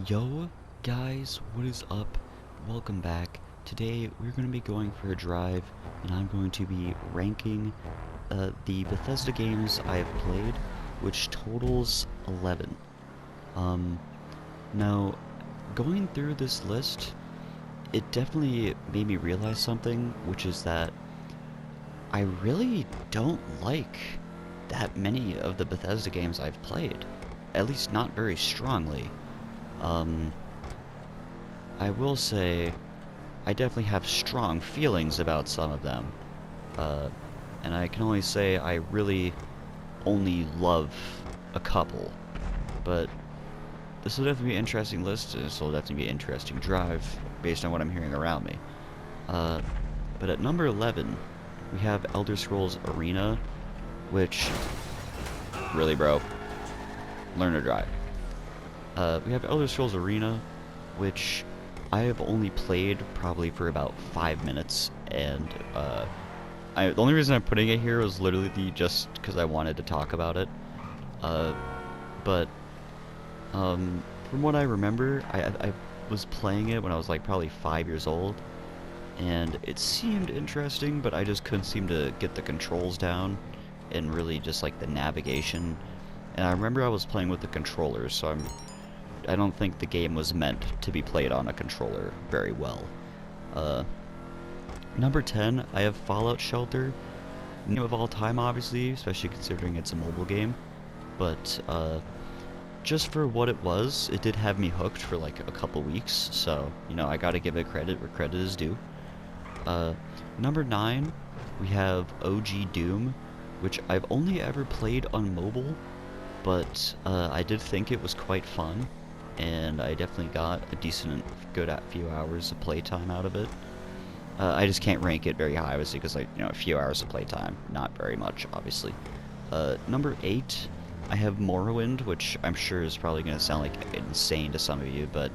Yo, guys, what is up? Welcome back. Today we're going to be going for a drive, and I'm going to be ranking the Bethesda games I have played, which totals 11. Um, Now, going through this list, it definitely made me realize something, which is that I really don't like that many of the Bethesda games I've played. At least not very strongly. Um, I will say I definitely have strong feelings about some of them. Uh, and I can only say I really only love a couple. But this will definitely be an interesting list. This will definitely be an interesting drive based on what I'm hearing around me. Uh, but at number 11, we have Elder Scrolls Arena, which, really bro, learn to drive. We have Elder Scrolls Arena, which I have only played probably for about 5 minutes, and the only reason I'm putting it here was literally just because I wanted to talk about it. Uh, but from what I remember, I was playing it when I was like probably 5 years old, and it seemed interesting, but I just couldn't seem to get the controls down, and really just like the navigation. And I remember I was playing with the controller, so I don't think the game was meant to be played on a controller very well. Uh, Number 10, I have Fallout Shelter. New of all time, obviously, especially considering it's a mobile game. But just for what it was, it did have me hooked for like a couple weeks. So, you know, I gotta give it credit where credit is due. Uh, Number 9, we have OG Doom, which I've only ever played on mobile, but I did think it was quite fun, and I definitely got a decent, good few hours of playtime out of it. I just can't rank it very high, obviously, because, like, you know, a few hours of playtime, not very much, obviously. Number 8, I have Morrowind, which I'm sure is probably going to sound like insane to some of you, but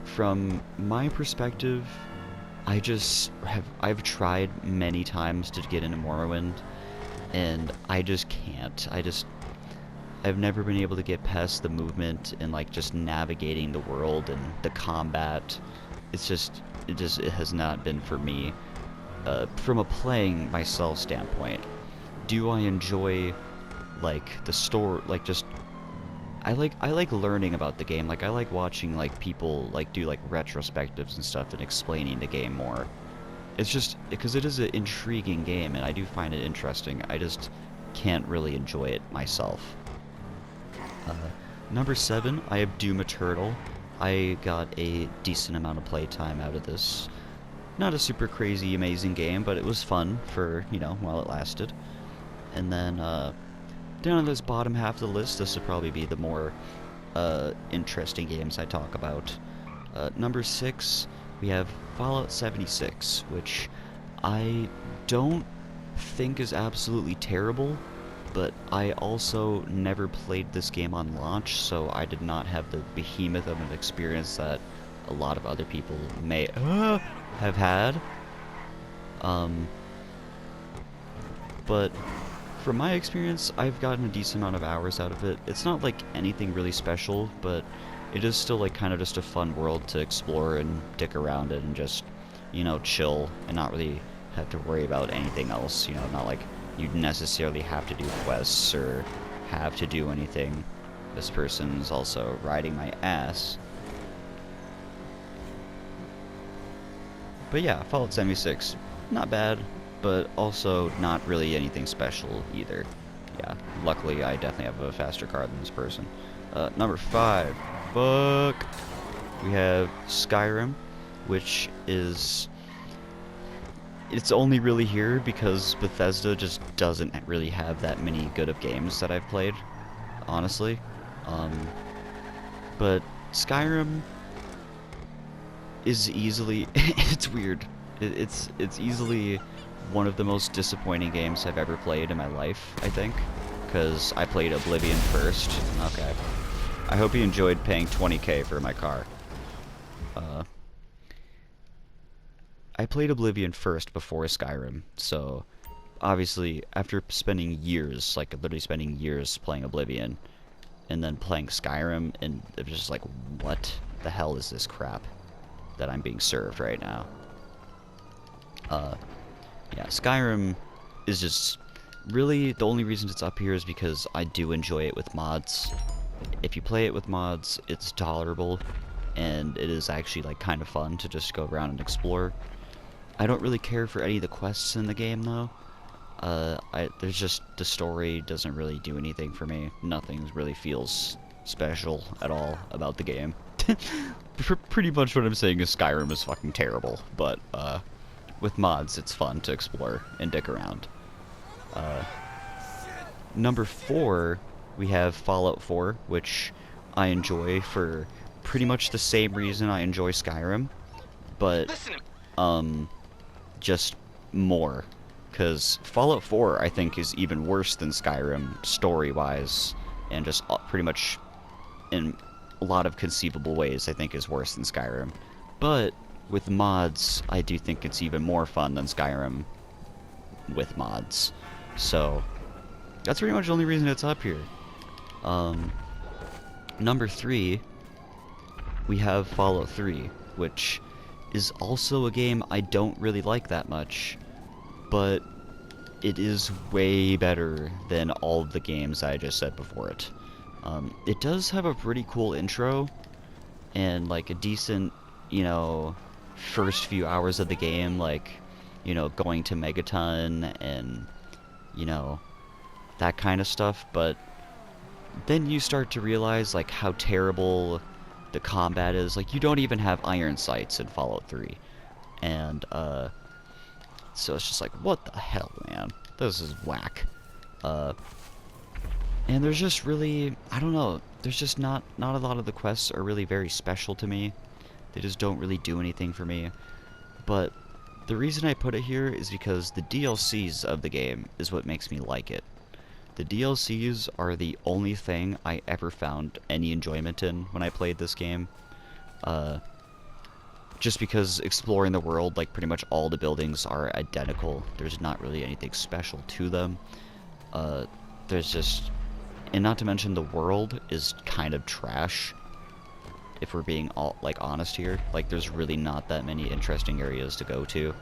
from my perspective, I've tried many times to get into Morrowind, and I just can't. I've never been able to get past the movement and like just navigating the world and the combat. It has not been for me. From a playing myself standpoint, do I enjoy like the story, like just I like learning about the game. Like I like watching like people like do like retrospectives and stuff and explaining the game more. It's just because it is an intriguing game and I do find it interesting. I just can't really enjoy it myself. Uh, Number 7, I have Doom Eternal. I got a decent amount of playtime out of this. Not a super crazy amazing game, but it was fun for, you know, while it lasted. And then down on this bottom half of the list, this would probably be the more interesting games I talk about. Number 6, we have Fallout 76, which I don't think is absolutely terrible, but I also never played this game on launch, so I did not have the behemoth of an experience that a lot of other people may have had. Um, but from my experience, I've gotten a decent amount of hours out of it. It's not like anything really special, but it is still like kind of just a fun world to explore and dick around in and just, you know, chill and not really have to worry about anything else. You know, not like you necessarily have to do quests or have to do anything. This person's also riding my ass. But yeah, Fallout 76, not bad, but also not really anything special either. Yeah, luckily I definitely have a faster car than this person. Number 5, fuck. We have Skyrim, which is... It's only really here because Bethesda just doesn't really have that many good of games that I've played, honestly. But Skyrim is easily... it's weird. It's easily one of the most disappointing games I've ever played in my life, I think. Because I played Oblivion first. Okay. I hope you enjoyed paying 20k for my car. I played Oblivion first before Skyrim, so obviously after spending years, like literally spending years playing Oblivion, and then playing Skyrim, and it was just like, what the hell is this crap that I'm being served right now? Yeah, Skyrim is just really the only reason it's up here is because I do enjoy it with mods. If you play it with mods, it's tolerable, and it is actually like kind of fun to just go around and explore. I don't really care for any of the quests in the game though. There's just the story doesn't really do anything for me. Nothing really feels special at all about the game. Pretty much what I'm saying is Skyrim is fucking terrible, but with mods it's fun to explore and dick around. Number 4, we have Fallout 4, which I enjoy for pretty much the same reason I enjoy Skyrim, but just more. Because Fallout 4, I think, is even worse than Skyrim story-wise, and just pretty much in a lot of conceivable ways, I think, is worse than Skyrim. But with mods, I do think it's even more fun than Skyrim with mods. So that's pretty much the only reason it's up here. Number 3, we have Fallout 3, which is also a game I don't really like that much, but it is way better than all of the games I just said before it. It does have a pretty cool intro, and like a decent, you know, first few hours of the game, like, you know, going to Megaton and, you know, that kind of stuff, but then you start to realize, like, how terrible the combat is. Like, you don't even have iron sights in Fallout 3, and, so it's just like, what the hell, man? This is whack. And there's just really, I don't know, there's just not a lot of the quests are really very special to me. They just don't really do anything for me. But the reason I put it here is because the DLCs of the game is what makes me like it. The DLCs are the only thing I ever found any enjoyment in when I played this game. Just because exploring the world, like, pretty much all the buildings are identical. There's not really anything special to them. There's just... And not to mention, the world is kind of trash, if we're being all, like, honest here. Like, there's really not that many interesting areas to go to.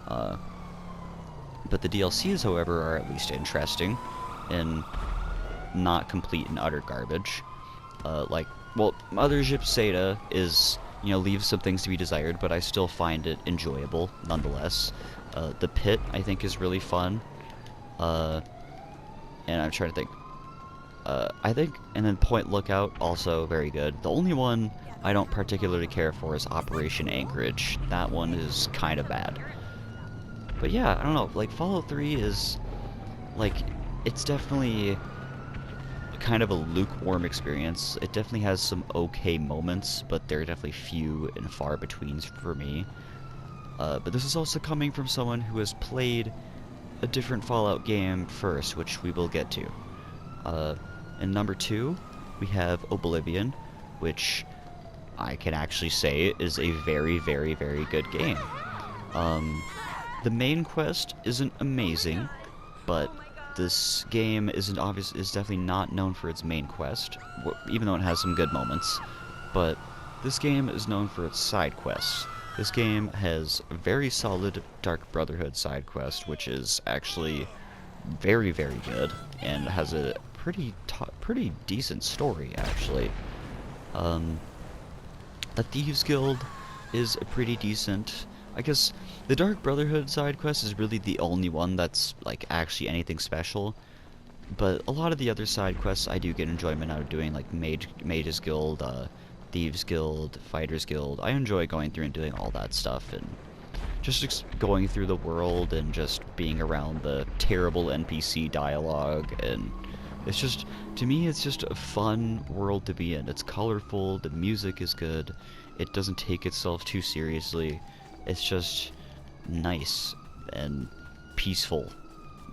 But the DLCs, however, are at least interesting, and not complete and utter garbage. Like, well, Mothership Zeta is... you know, leaves some things to be desired, but I still find it enjoyable, nonetheless. The Pit, I think, is really fun. And I'm trying to think. And then Point Lookout, also very good. The only one I don't particularly care for is Operation Anchorage. That one is kind of bad. But yeah, I don't know, like, Fallout 3 is, like, it's definitely kind of a lukewarm experience. It definitely has some okay moments, but they're definitely few and far between for me. But this is also coming from someone who has played a different Fallout game first, which we will get to. And number 2, we have Oblivion, which I can actually say is a very, very, very good game. The main quest isn't amazing, but this game is definitely not known for its main quest, even though it has some good moments. But this game is known for its side quests. This game has a very solid Dark Brotherhood side quest, which is actually very, very good, and has a pretty decent story, actually. The Thieves Guild is a pretty decent... I guess the Dark Brotherhood side quest is really the only one that's, like, actually anything special. But a lot of the other side quests I do get enjoyment out of doing, like Mages Guild, Thieves Guild, Fighters Guild. I enjoy going through and doing all that stuff, and just going through the world and just being around the terrible NPC dialogue, and it's just, to me, it's just a fun world to be in. It's colorful, the music is good, it doesn't take itself too seriously. It's just nice and peaceful,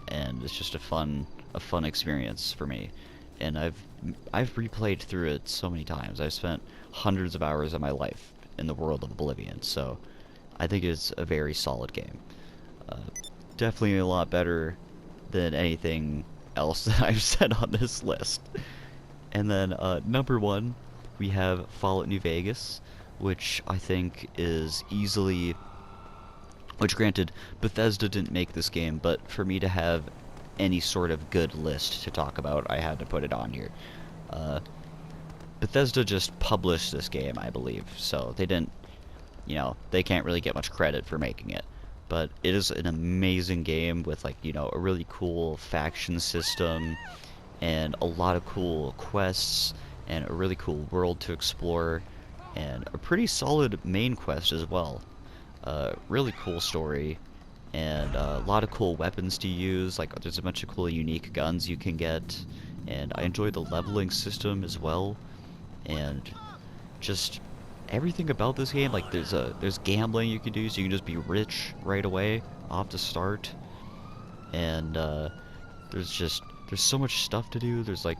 and it's just a fun experience for me. And I've replayed through it so many times. I've spent hundreds of hours of my life in the world of Oblivion, so I think it's a very solid game. Definitely a lot better than anything else that I've said on this list. And then number 1, we have Fallout New Vegas, which I think is easily, which granted, Bethesda didn't make this game, but for me to have any sort of good list to talk about, I had to put it on here. Uh, Bethesda just published this game, I believe, so they didn't, they can't really get much credit for making it. But it is an amazing game with, like, a really cool faction system and a lot of cool quests and a really cool world to explore and a pretty solid main quest as well. Really cool story and a lot of cool weapons to use. Like, there's a bunch of cool unique guns you can get, and I enjoy the leveling system as well, and just everything about this game. Like, there's gambling you can do, so you can just be rich right away off the start, and there's so much stuff to do. There's like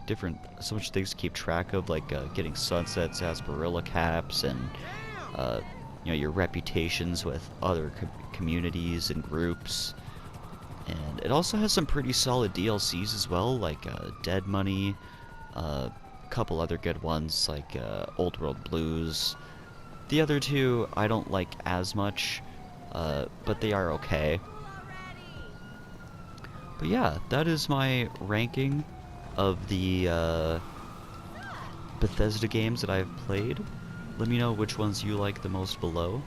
so much things to keep track of, like getting sunsets, sarsaparilla caps, and your reputations with other communities and groups. And it also has some pretty solid DLCs as well, like Dead Money, a couple other good ones like Old World Blues. The other two I don't like as much, but they are okay. But yeah, that is my ranking of the Bethesda games that I've played. Let me know which ones you like the most below,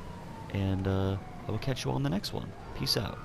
and I will catch you all in the next one. Peace out.